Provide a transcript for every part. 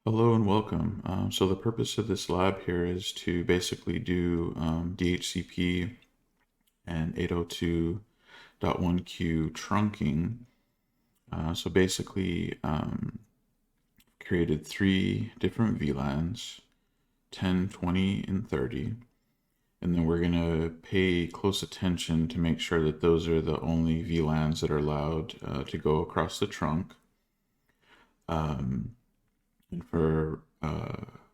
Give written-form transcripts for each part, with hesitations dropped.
Hello and welcome. So the purpose of this lab here is to basically do DHCP and 802.1q trunking. So basically created three different VLANs, 10, 20, and 30. And then we're going to pay close attention to make sure that those are the only VLANs that are allowed to go across the trunk. And for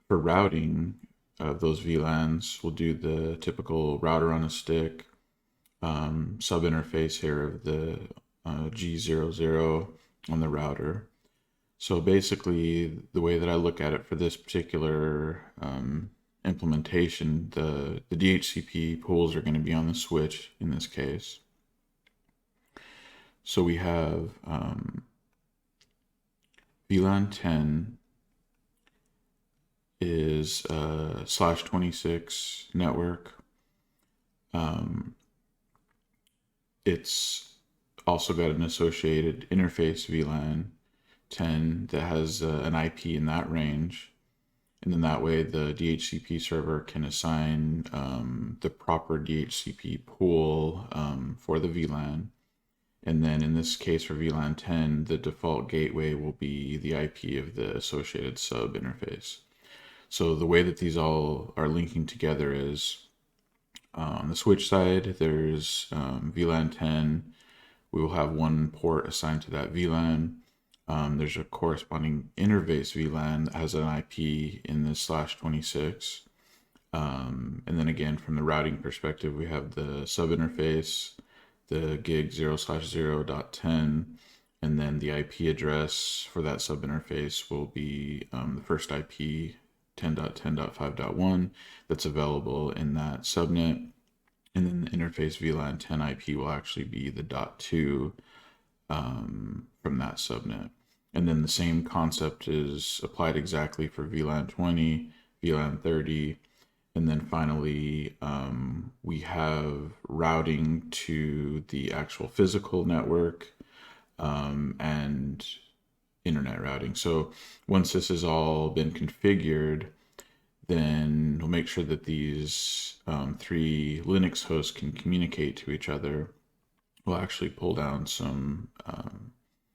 routing of those VLANs, we'll do the typical router on a stick sub interface here of the G00 on the router. So basically, the way that I look at it for this particular implementation, the DHCP pools are going to be on the switch in this case. So we have VLAN 10 is /26 network. It's also got an associated interface VLAN 10 that has an IP in that range. And then that way the DHCP server can assign the proper DHCP pool for the VLAN. And then in this case for VLAN 10, the default gateway will be the IP of the associated sub interface. So the way that these all are linking together is on the switch side, there's VLAN 10. We will have one port assigned to that VLAN. There's a corresponding interface VLAN that has an IP in this /26. And then again, from the routing perspective, we have the sub interface, the gig 0/0.10, and then the IP address for that sub interface will be the first IP 10.10.5.1 that's available in that subnet. And then the interface VLAN 10 IP will actually be the .2 from that subnet. And then the same concept is applied exactly for VLAN 20, VLAN 30, and then finally we have routing to the actual physical network and internet routing. So once this has all been configured, then we'll make sure that these three Linux hosts can communicate to each other. We'll actually pull down some of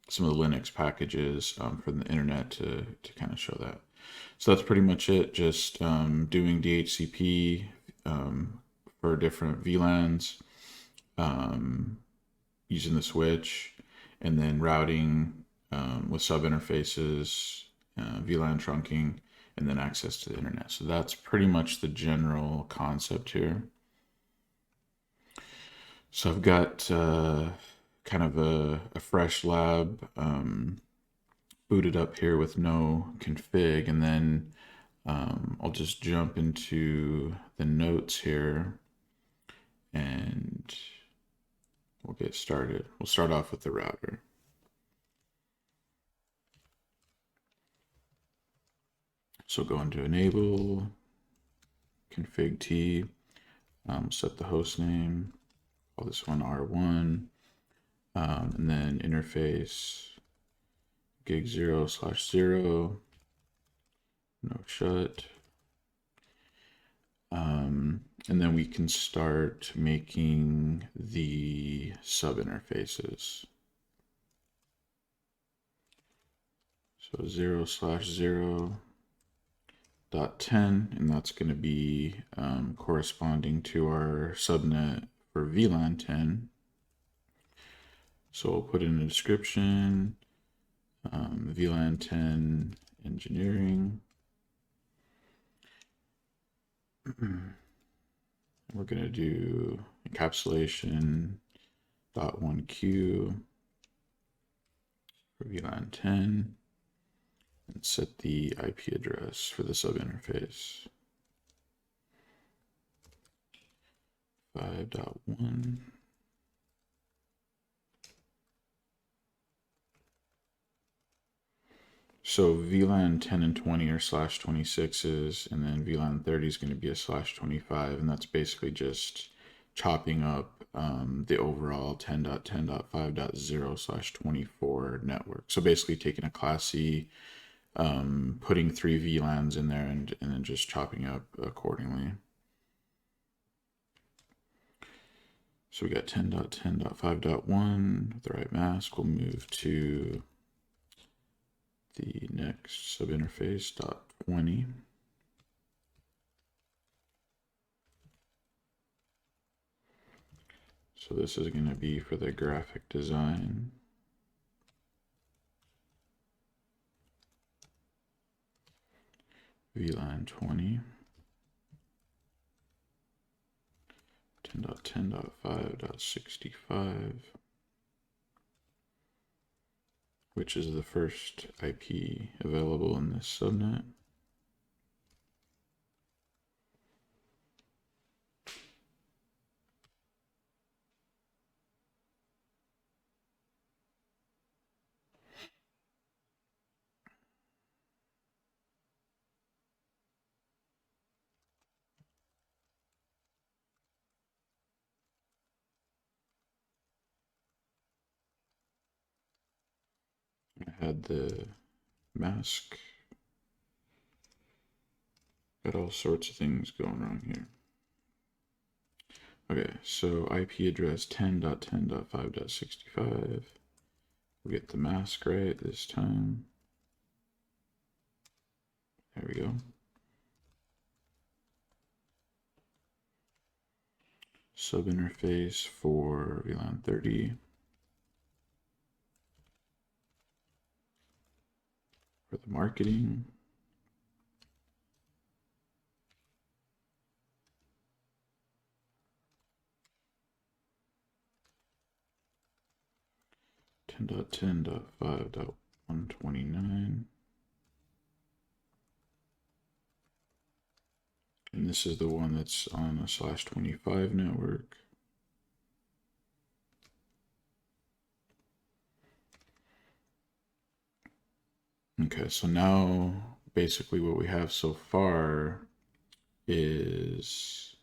the Linux packages from the internet to kind of show that. So that's pretty much it. Just doing DHCP for different VLANs using the switch, and then routing with sub interfaces, VLAN trunking, and then access to the internet. So that's pretty much the general concept here. So I've got kind of a fresh lab booted up here with no config, and then I'll just jump into the notes here and we'll get started. We'll start off with the router. So go into enable, config T, set the host name, call this one R1, and then interface gig 0/0, no shut. And then we can start making the sub interfaces. So 0/0.10, and that's going to be corresponding to our subnet for VLAN 10. So we'll put in a description, VLAN 10 engineering. We're going to do encapsulation.1q for VLAN 10 and set the IP address for the sub interface. 5.1. So VLAN 10 and 20 are /26s, and then VLAN 30 is going to be a /25, and that's basically just chopping up the overall 10.10.5.0/24 network. So basically taking a Class C putting 3 VLANs in there and then just chopping up accordingly. So we got 10.10.5.1 with the right mask. We'll move to the next subinterface .20. So this is going to be for the graphic design. VLAN 20. 10.10.5.65, which is the first IP available in this subnet. I had the mask. Got all sorts of things going wrong here. Okay, so IP address 10.10.5.65. We'll get the mask right this time. There we go. Subinterface for VLAN 30. For the marketing. .10.5.129. And this is the one that's on a /25 network. Okay, so now basically what we have so far is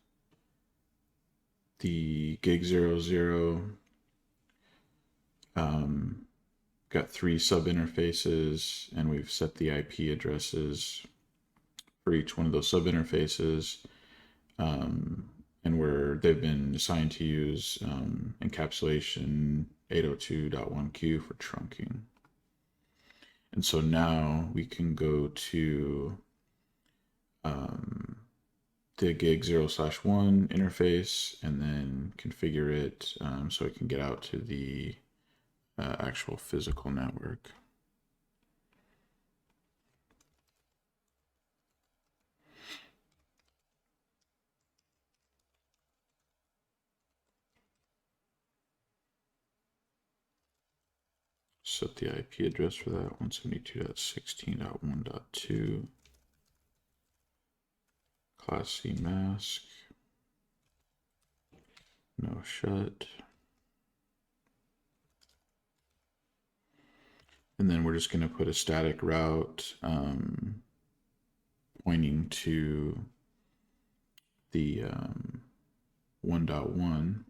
the gig00 got 3 subinterfaces, and we've set the IP addresses for each one of those subinterfaces, and they've been assigned to use encapsulation 802.1q for trunking. And so now we can go to the gig 0/1 interface and then configure it so it can get out to the actual physical network. Set the IP address for that, 172.16.1.2. Class C mask. No shut. And then we're just going to put a static route pointing to the 1.1.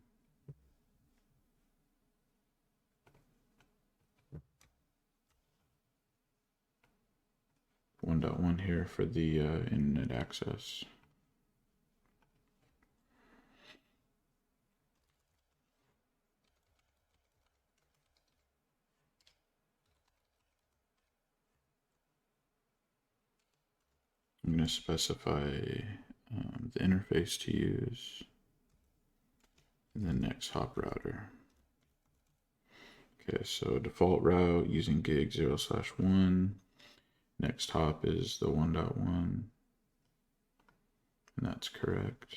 Here for the internet access. I'm going to specify the interface to use and the next hop router. Okay, so default route using gig 0/1. Next hop is the 1.1, and that's correct.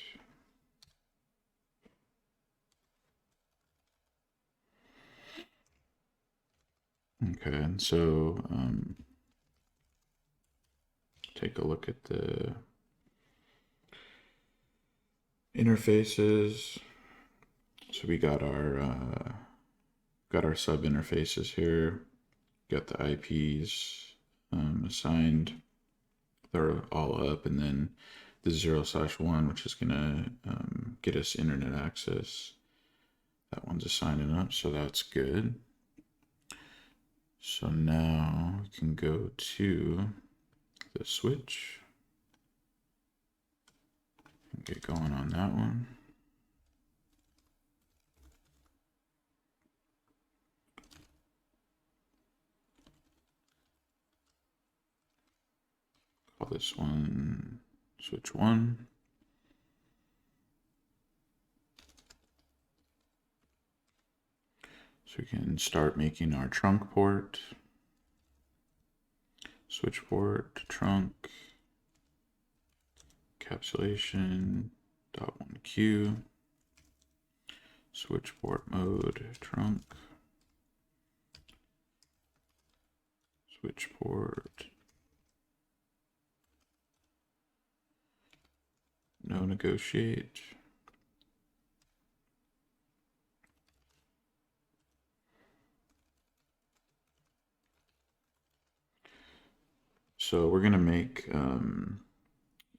Okay, and so take a look at the interfaces. So we got our sub interfaces here. Got the IPs assigned. They're all up, and then the 0/1, which is gonna get us internet access. That one's assigning up, so that's good. So now we can go to the switch and get going on that one. Call this one switch 1. So we can start making our trunk port. Switch port, trunk, encapsulation, .1q, switch port mode, trunk, switch port, no negotiate. So we're going to make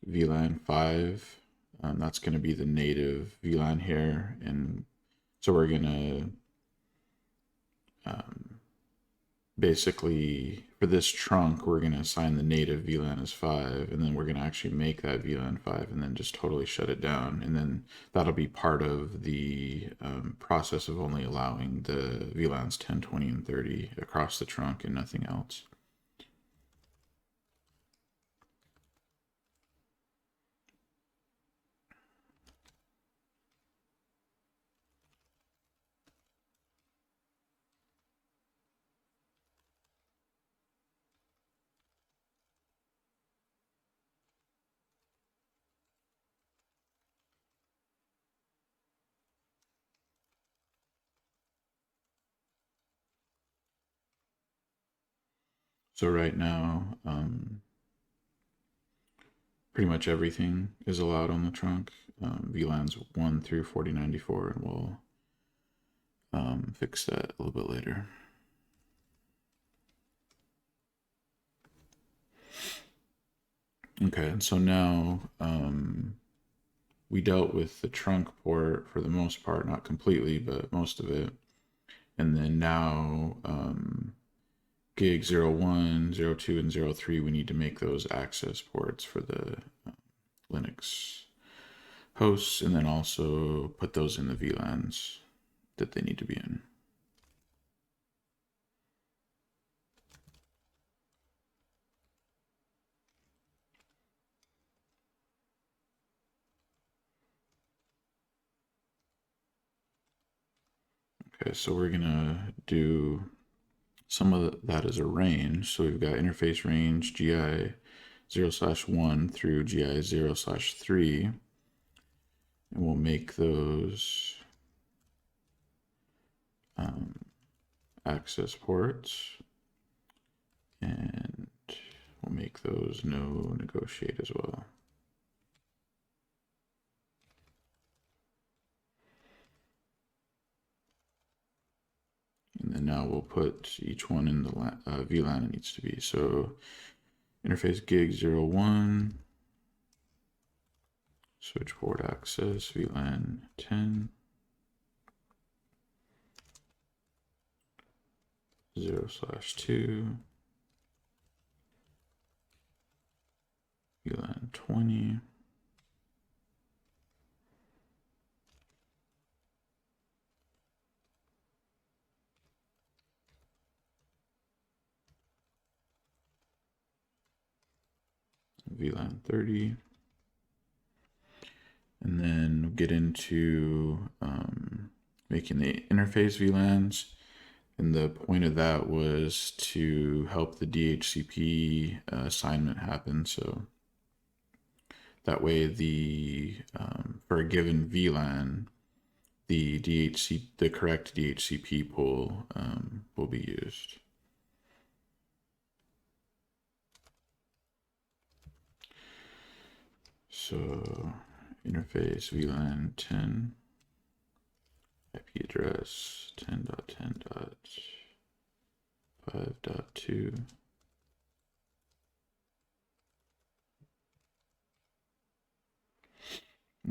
VLAN 5. That's going to be the native VLAN here. And so we're going to basically, for this trunk, we're going to assign the native VLAN as 5. And then we're going to actually make that VLAN 5 and then just totally shut it down. And then that'll be part of the process of only allowing the VLANs 10, 20, and 30 across the trunk and nothing else. So right now, pretty much everything is allowed on the trunk. VLANs 1 through 4094, and we'll fix that a little bit later. Okay, and so now we dealt with the trunk port for the most part, not completely, but most of it. And then now gig 01, 02, and 03, we need to make those access ports for the Linux hosts, and then also put those in the VLANs that they need to be in. Okay, so we're gonna do some of that as a range. So we've got interface range GI 0/1 through GI 0/3, and we'll make those access ports, and we'll make those no negotiate as well. And then now we'll put each one in the VLAN it needs to be. So interface gig 01, switch port access, VLAN 10, 0/2, VLAN 20, VLAN 30, and then we'll get into making the interface VLANs. And the point of that was to help the DHCP assignment happen. So that way, for a given VLAN, the correct DHCP pool will be used. So interface VLAN 10, IP address 10.10.5.2.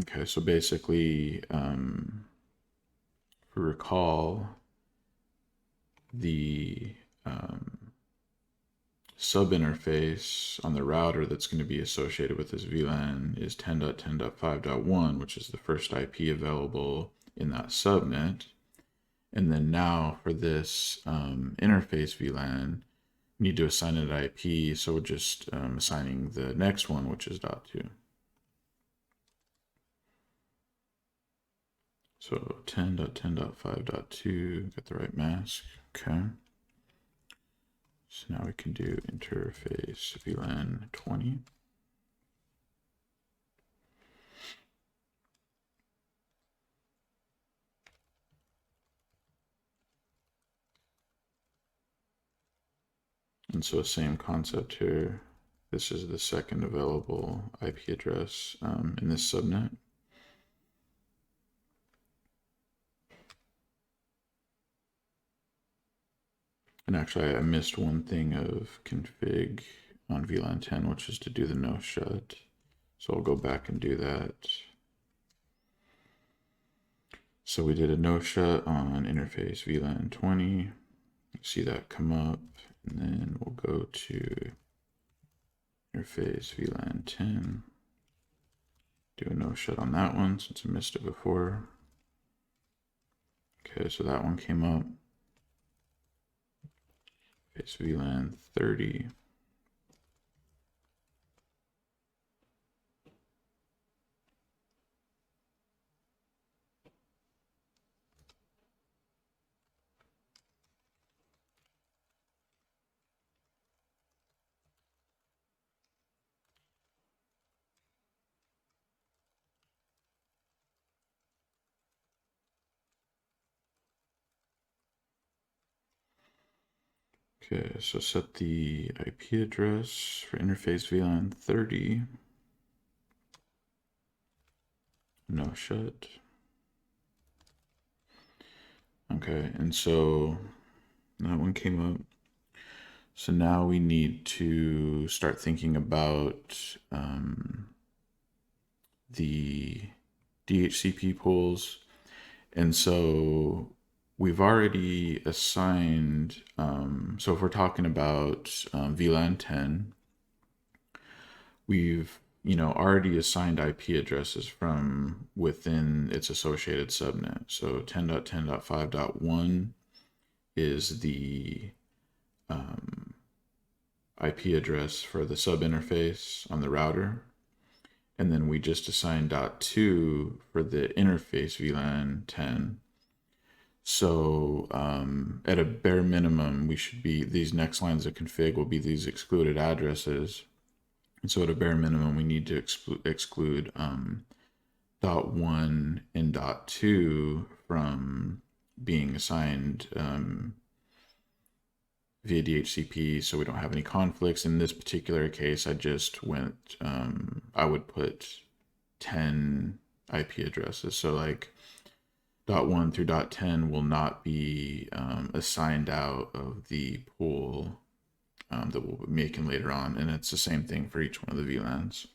Okay, so basically, if we recall, the subinterface on the router that's going to be associated with this VLAN is 10.10.5.1, which is the first IP available in that subnet. And then now for this interface VLAN, we need to assign it an IP, so we're just assigning the next one, which is .2. So 10.10.5.2, got the right mask, okay. So now we can do interface VLAN 20. And so same concept here. This is the second available IP address in this subnet. And actually, I missed one thing of config on VLAN 10, which is to do the no shut. So I'll go back and do that. So we did a no shut on interface VLAN 20. See that come up, and then we'll go to interface VLAN 10. Do a no shut on that one since I missed it before. Okay, so that one came up. Interface VLAN 30. Okay, so set the IP address for interface VLAN 30. No shut. Okay, and so that one came up. So now we need to start thinking about the DHCP pools. And so we've already assigned, so if we're talking about VLAN 10, we've already assigned IP addresses from within its associated subnet. So 10.10.5.1 is the IP address for the sub interface on the router. And then we just assigned .2 for the interface VLAN 10. So at a bare minimum, we should be, these next lines of config will be these excluded addresses. And so at a bare minimum, we need to exclude .1 and .2 from being assigned via DHCP, so we don't have any conflicts. In this particular case, I just went, I would put 10 IP addresses. So like .1 through .10 will not be assigned out of the pool that we'll be making later on. And it's the same thing for each one of the VLANs.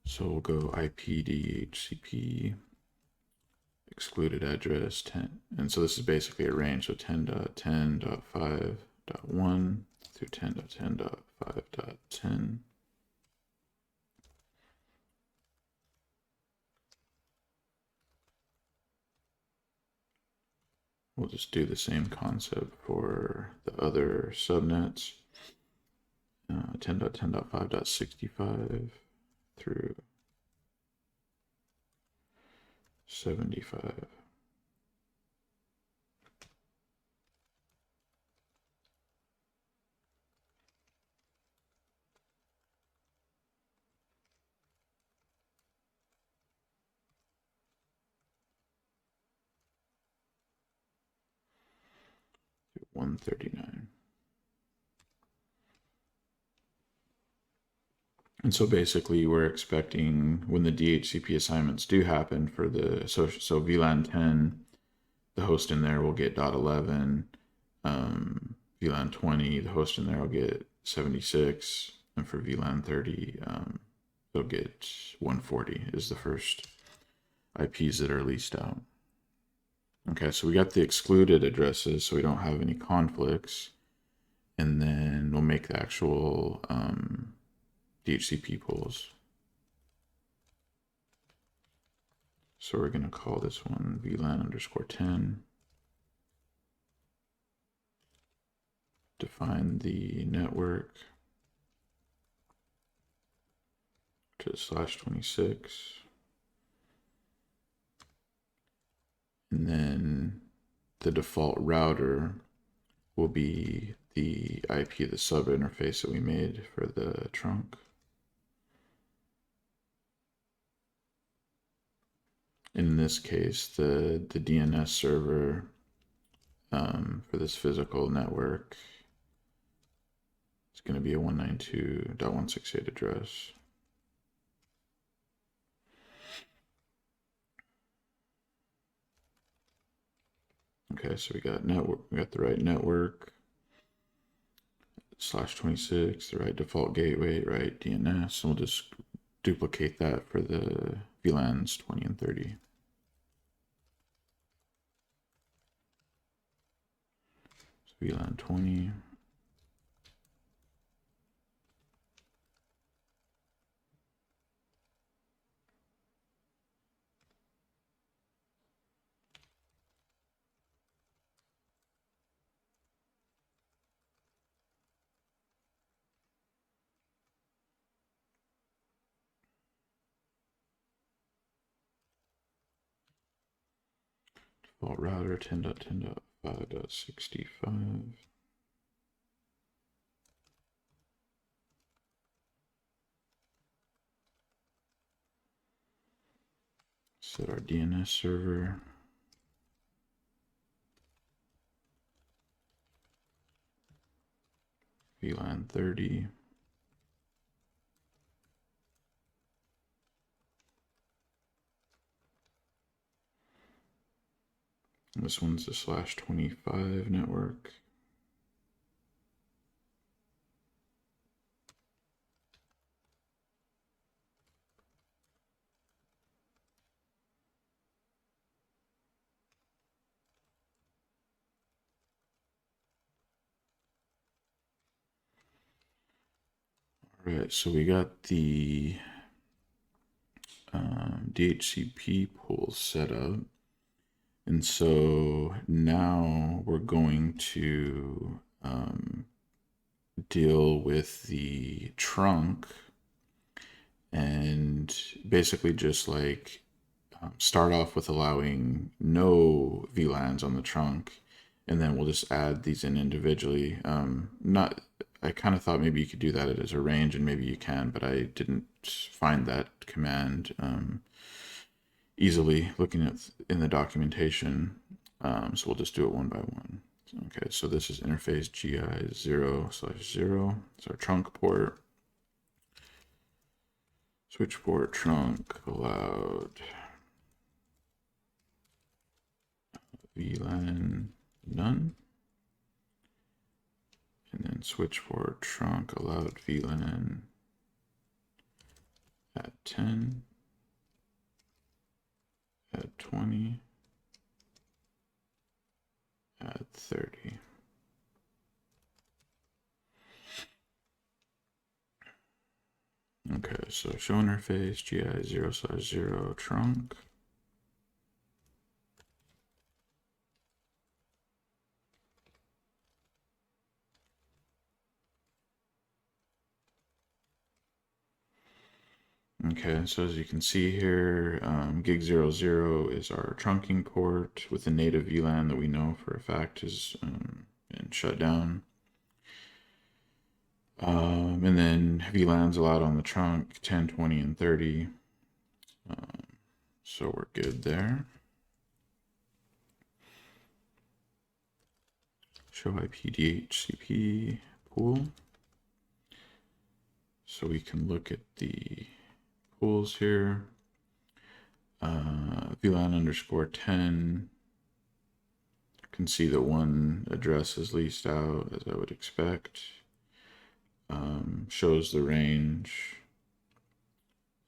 So we'll go IP DHCP excluded address 10. And so this is basically a range. So 10.10.5.1 through 10.10.5.10. We'll just do the same concept for the other subnets. 10.10.5.65 through 75. To 139. And so basically we're expecting when the DHCP assignments do happen for the, so VLAN 10, the host in there will get .11, VLAN 20, the host in there will get 76, and for VLAN 30, they'll get 140 is the first IPs that are leased out. Okay, so we got the excluded addresses, so we don't have any conflicts. And then we'll make the actual DHCP pools. So we're going to call this one VLAN_10. Define the network to /26. And then the default router will be the IP of the sub interface that we made for the trunk. In this case, the DNS server for this physical network is going to be a 192.168 address. Okay, so we got network, we got the right network, /26, the right default gateway, right DNS, and we'll just duplicate that for the VLANs 20 and 30. So VLAN 20. Default router 10.10.5.65. Set our DNS server. VLAN 30. This one's the /25 network. All right, so we got the DHCP pool set up. And so now we're going to deal with the trunk and basically just like start off with allowing no VLANs on the trunk, and then we'll just add these in individually. I kind of thought maybe you could do that as a range, and maybe you can, but I didn't find that command easily looking at in the documentation. So we'll just do it one by one. Okay, so this is interface GI0/0. It's our trunk port. Switch port trunk allowed. VLAN none. And then switch port trunk allowed VLAN at 10, at 20, at 30. Okay, so show interface GI0/0 trunk. Okay, so as you can see here, gig00 is our trunking port with a native VLAN that we know for a fact is been shut down. And then VLANs allowed on the trunk, 10, 20, and 30. So we're good there. Show IP DHCP pool. So we can look at the pools here. VLAN_10. Can see that one address is leased out, as I would expect. Shows the range.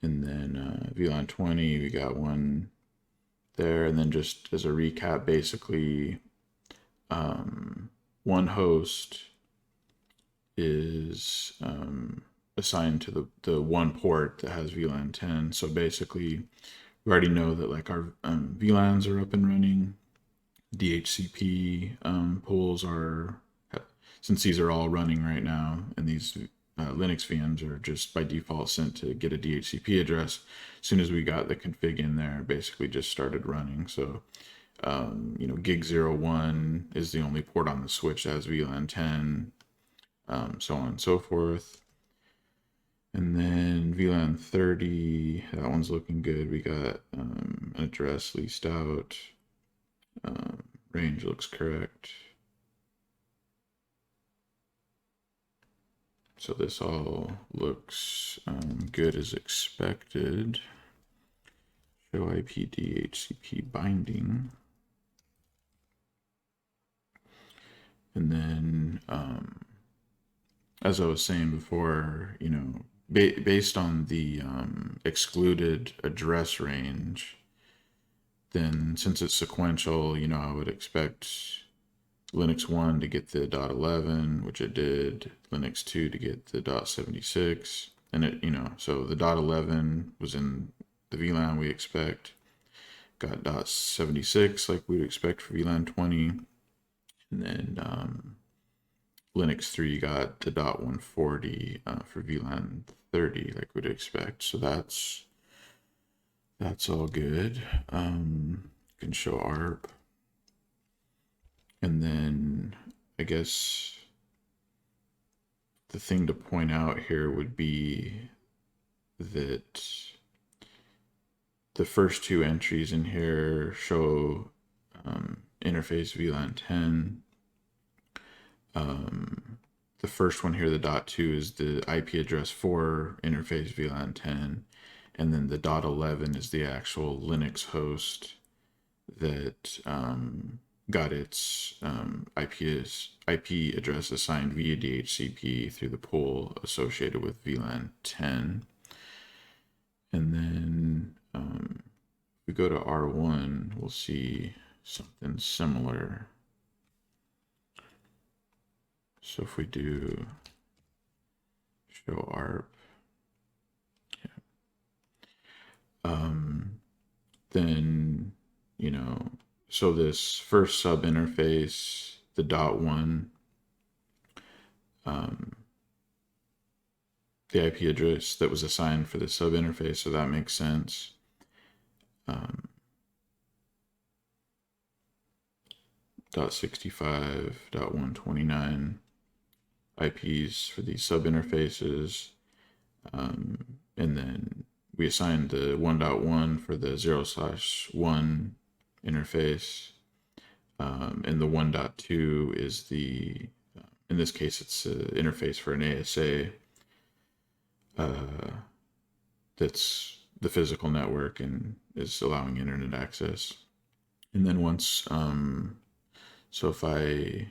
And then VLAN 20, we got one there. And then just as a recap, basically, one host is assigned to the one port that has VLAN 10. So basically, we already know that like our VLANs are up and running. DHCP pools are, since these are all running right now, and these Linux VMs are just by default sent to get a DHCP address. As soon as we got the config in there, basically just started running. So, gig 01 is the only port on the switch that has VLAN 10, so on and so forth. And then VLAN 30, that one's looking good. We got an address leased out. Range looks correct. So this all looks good as expected. Show IP DHCP binding. And then, as I was saying before, based on the excluded address range, then since it's sequential, I would expect Linux 1 to get the .11, which it did, Linux 2 to get the .76, and it, so the .11 was in the VLAN we expect, got .76 like we'd expect for VLAN 20, and then Linux 3 got the .140 for VLAN 30 like we'd expect. So that's all good. Can show ARP. And then I guess the thing to point out here would be that the first two entries in here show interface VLAN 10. The first one here, the .2, is the IP address for interface VLAN 10. And then the .11 is the actual Linux host that got its IP address assigned via DHCP through the pool associated with VLAN 10. And then if we go to R1, we'll see something similar. So if we do show ARP, then, so this first sub interface, the .1, the IP address that was assigned for the sub interface, so that makes sense. .65, .129 IPs for these sub interfaces, and then we assigned the 1.1 for the 0/1 interface, and the 1.2 is the, in this case, it's an interface for an ASA that's the physical network and is allowing internet access. And then once, so if I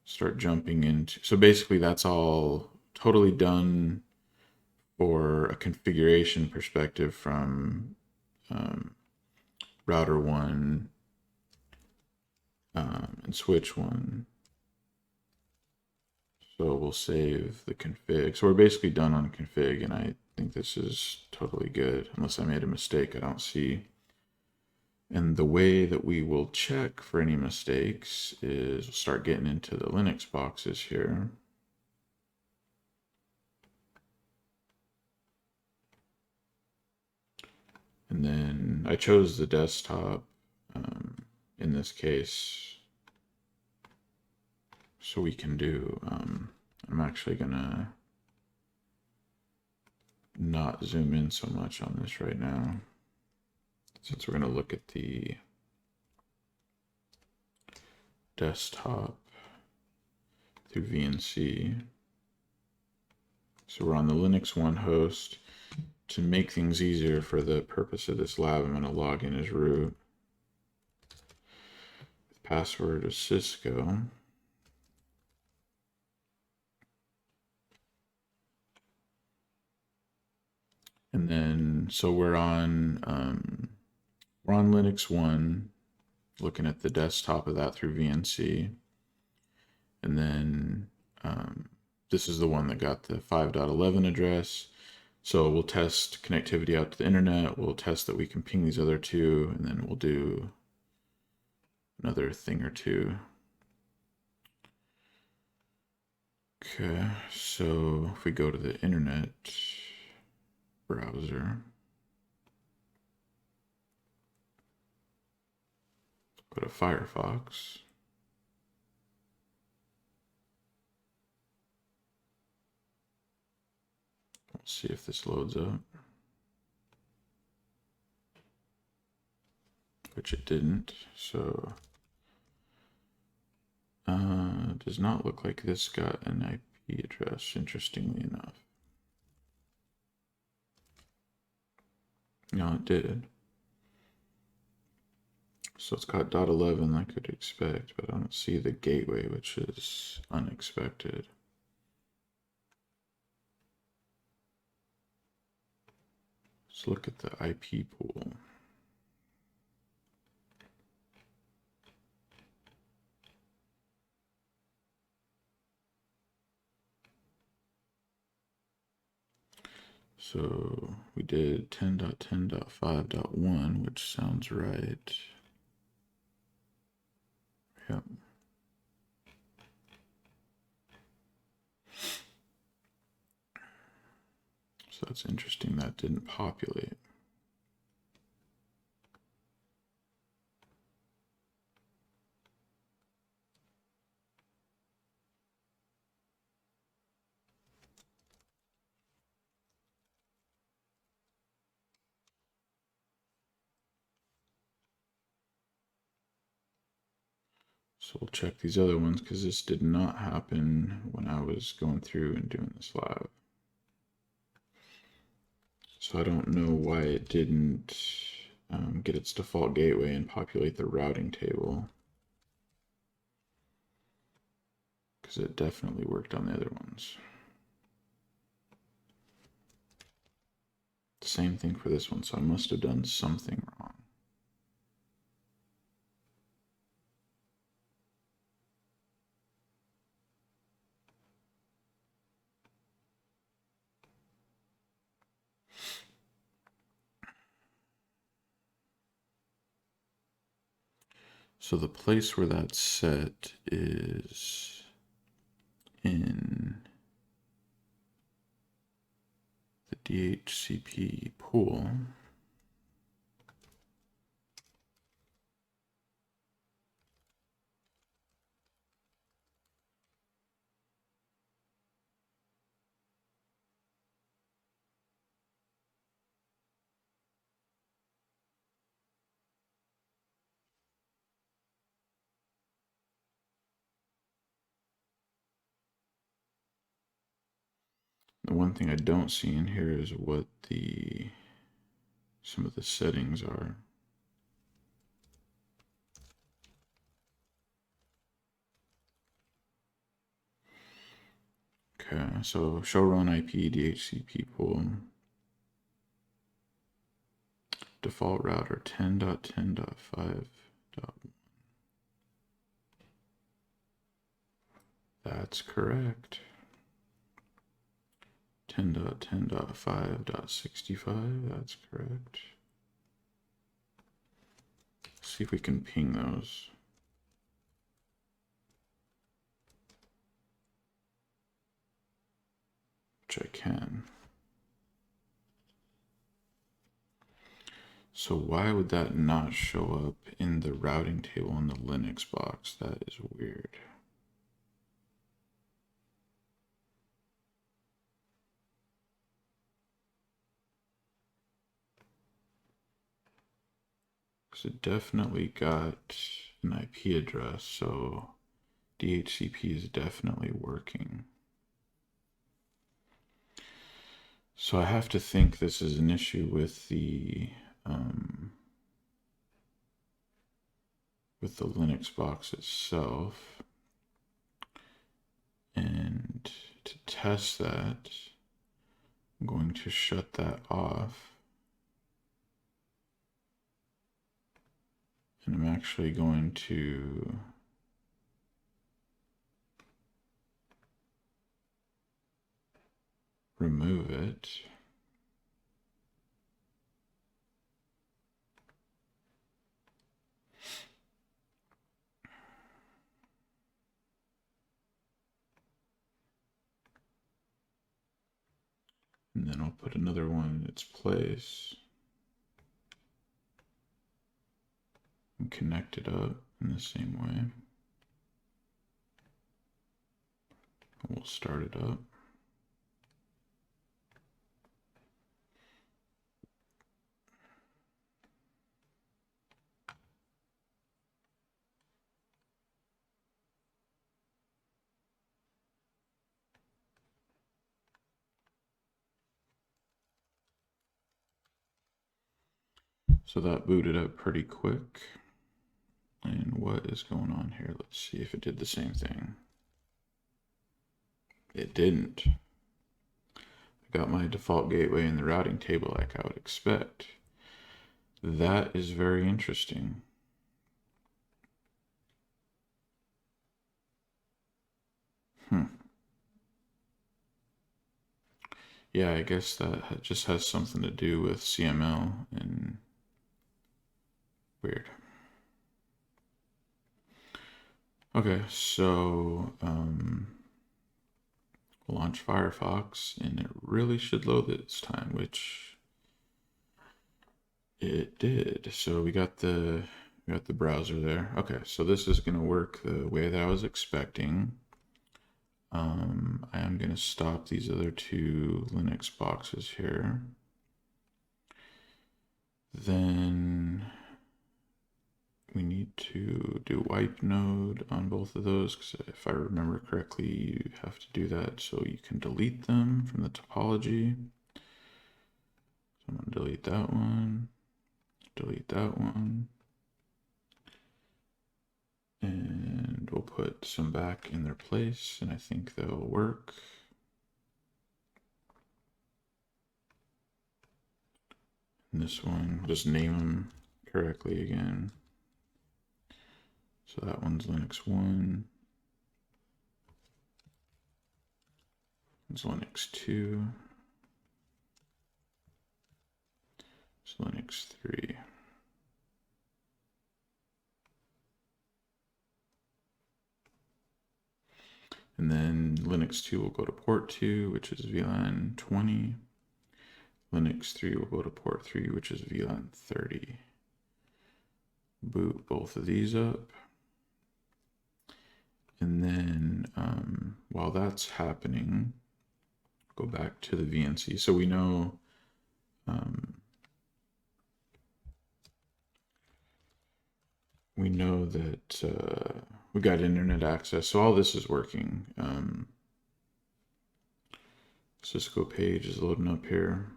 start jumping into, so basically that's all totally done for a configuration perspective from router 1 and switch 1. So we'll save the config. So we're basically done on config, and I think this is totally good. Unless I made a mistake, I don't see. And the way that we will check for any mistakes is we'll start getting into the Linux boxes here. And then I chose the desktop in this case, so we can do, I'm actually gonna not zoom in so much on this right now, since we're gonna look at the desktop through VNC. So we're on the Linux 1 host. To make things easier for the purpose of this lab, I'm going to log in as root. Password is Cisco. And then, so we're on we're on Linux 1, looking at the desktop of that through VNC. And then this is the one that got the 5.11 address. So we'll test connectivity out to the internet. We'll test that we can ping these other two, and then we'll do another thing or two. Okay, so if we go to the internet browser, go to Firefox. Let's see if this loads up, which it didn't. So does not look like this got an IP address, interestingly enough. No, it did. So it's got .11 I could expect, but I don't see the gateway, which is unexpected. Let's look at the IP pool. So we did 10.10.5.1, which sounds right. Yep. So that's interesting that didn't populate. So we'll check these other ones because this did not happen when I was going through and doing this lab. So I don't know why it didn't get its default gateway and populate the routing table, because it definitely worked on the other ones. Same thing for this one, so I must have done something wrong. So the place where that's set is in the Dhcp pool. The one thing I don't see in here is what some of the settings are. Okay, so show run IP Dhcp pool. Default router 10.10.5. That's correct. 10.10.5.65, that's correct. Let's see if we can ping those. Which I can. So why would that not show up in the routing table in the Linux box? That is weird. Because it definitely got an IP address, so DHCP is definitely working. So I have to think this is an issue with the Linux box itself. And to test that, I'm going to shut that off. And I'm actually going to remove it. And then I'll put another one in its place and connect it up in the same way. We'll start it up. So that booted up pretty quick. And what is going on here? Let's see if it did the same thing. It didn't. I got my default gateway in the routing table like I would expect. That is very interesting. Yeah, I guess that just has something to do with CML and weird. Okay, so we'll launch Firefox and it really should load this time, which it did. So we got the browser there. Okay, so this is gonna work the way that I was expecting. I am gonna stop these other two Linux boxes here. Then we need to do wipe node on both of those, because if I remember correctly, you have to do that so you can delete them from the topology. So I'm gonna delete that one, and we'll put some back in their place, and I think they'll work. And this one, just name them correctly again. So that one's Linux 1. It's Linux 2. It's Linux 3. And then Linux 2 will go to port 2, which is VLAN 20. Linux 3 will go to port 3, which is VLAN 30. Boot both of these up. And then while that's happening, go back to the VNC. So we know that we got internet access. So all this is working. Cisco page is loading up here.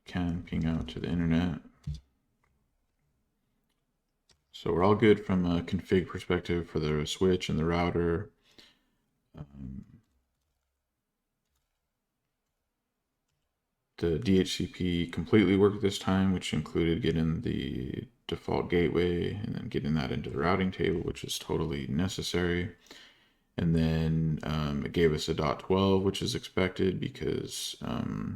Can ping out to the internet. So we're all good from a config perspective for the switch and the router. The DHCP completely worked this time, which included getting the default gateway and then getting that into the routing table, which is totally necessary. And then it gave us a .12, which is expected because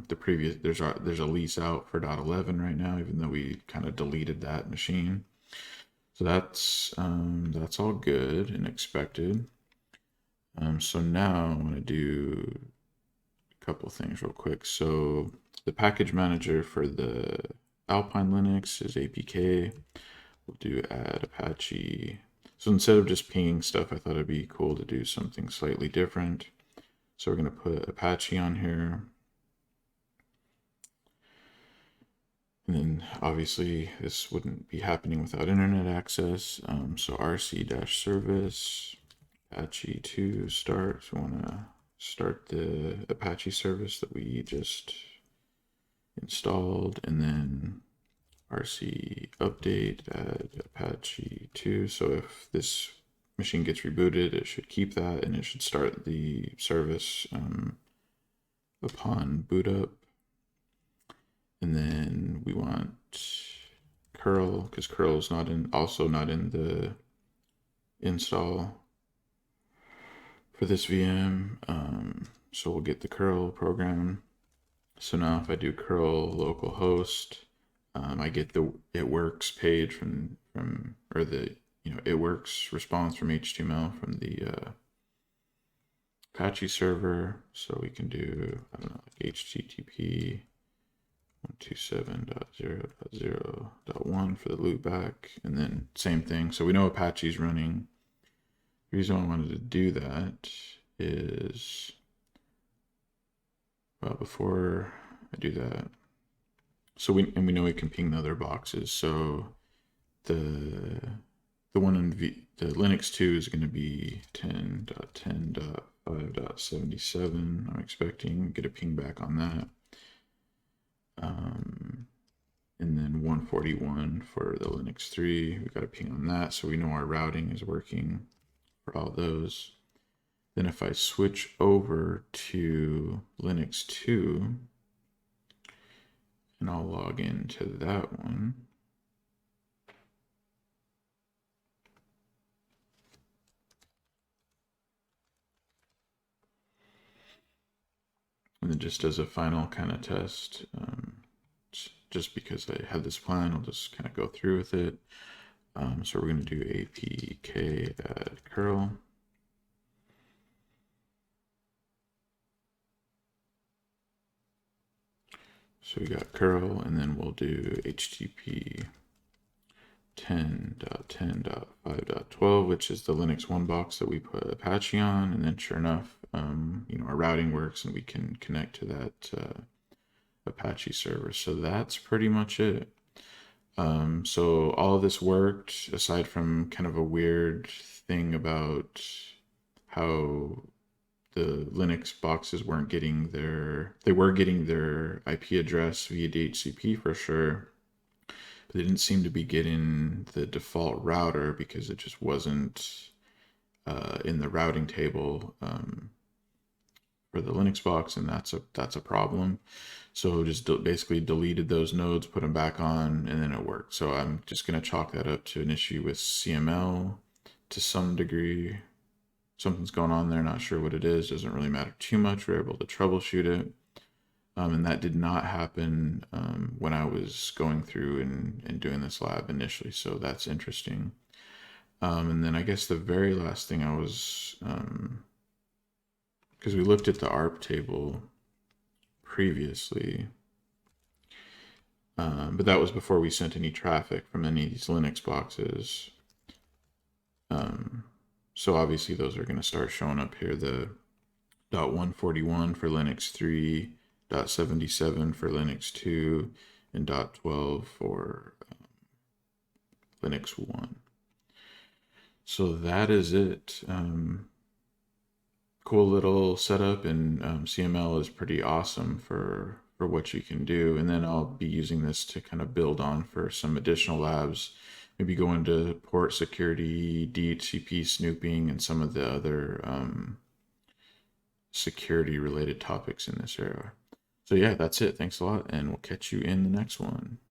the previous there's a lease out for .11 right now, even though we kind of deleted that machine. So that's all good and expected. So now I want to do a couple things real quick. So the package manager for the Alpine Linux is APK. We'll do add Apache. So instead of just pinging stuff, I thought it'd be cool to do something slightly different. So we're going to put Apache on here. And then obviously this wouldn't be happening without internet access. So rc-service Apache 2 start. So we want to start the Apache service that we just installed, and then rc update add Apache 2. So if this machine gets rebooted, it should keep that and it should start the service upon boot up. And then we want curl, because curl is also not in the install for this VM. So we'll get the curl program. So now if I do curl localhost, I get the it works page from or the it works response from HTML from the Apache server. So we can do, I don't know, like HTTP 127.0.0.1 for the loopback, and then same thing. So we know Apache's running. The reason I wanted to do that is, well, before I do that, so we know we can ping the other boxes. So the one in the Linux 2 is going to be 10.10.5.77. I'm expecting get a ping back on that. And then 141 for the Linux 3. We got a ping on that, so we know our routing is working for all those. Then if I switch over to Linux 2, and I'll log into that one. And then just as a final kind of test, just because I had this plan, I'll just kind of go through with it. So we're going to do apk add curl. So we got curl, and then we'll do HTTP 10.10.5.12, which is the Linux 1 box that we put Apache on. And then sure enough, our routing works and we can connect to that Apache server. So that's pretty much it. So all of this worked, aside from kind of a weird thing about how the Linux boxes weren't getting they were getting their IP address via DHCP for sure, but they didn't seem to be getting the default router because it just wasn't in the routing table for the Linux box, and that's a problem. So just basically deleted those nodes, put them back on, and then it worked. So I'm just going to chalk that up to an issue with CML to some degree. Something's going on there, not sure what it is, doesn't really matter too much. We're able to troubleshoot it. And that did not happen when I was going through and doing this lab initially. So that's interesting. And then I guess the very last thing I was, because we looked at the ARP table previously, but that was before we sent any traffic from any of these Linux boxes. So obviously those are going to start showing up here. The .141 for Linux 3, .77 for Linux 2, and .12 for Linux 1. So that is it. Cool little setup, and CML is pretty awesome for what you can do. And then I'll be using this to kind of build on for some additional labs. Maybe go into port security, DHCP snooping, and some of the other security related topics in this area. So yeah, that's it. Thanks a lot, and we'll catch you in the next one.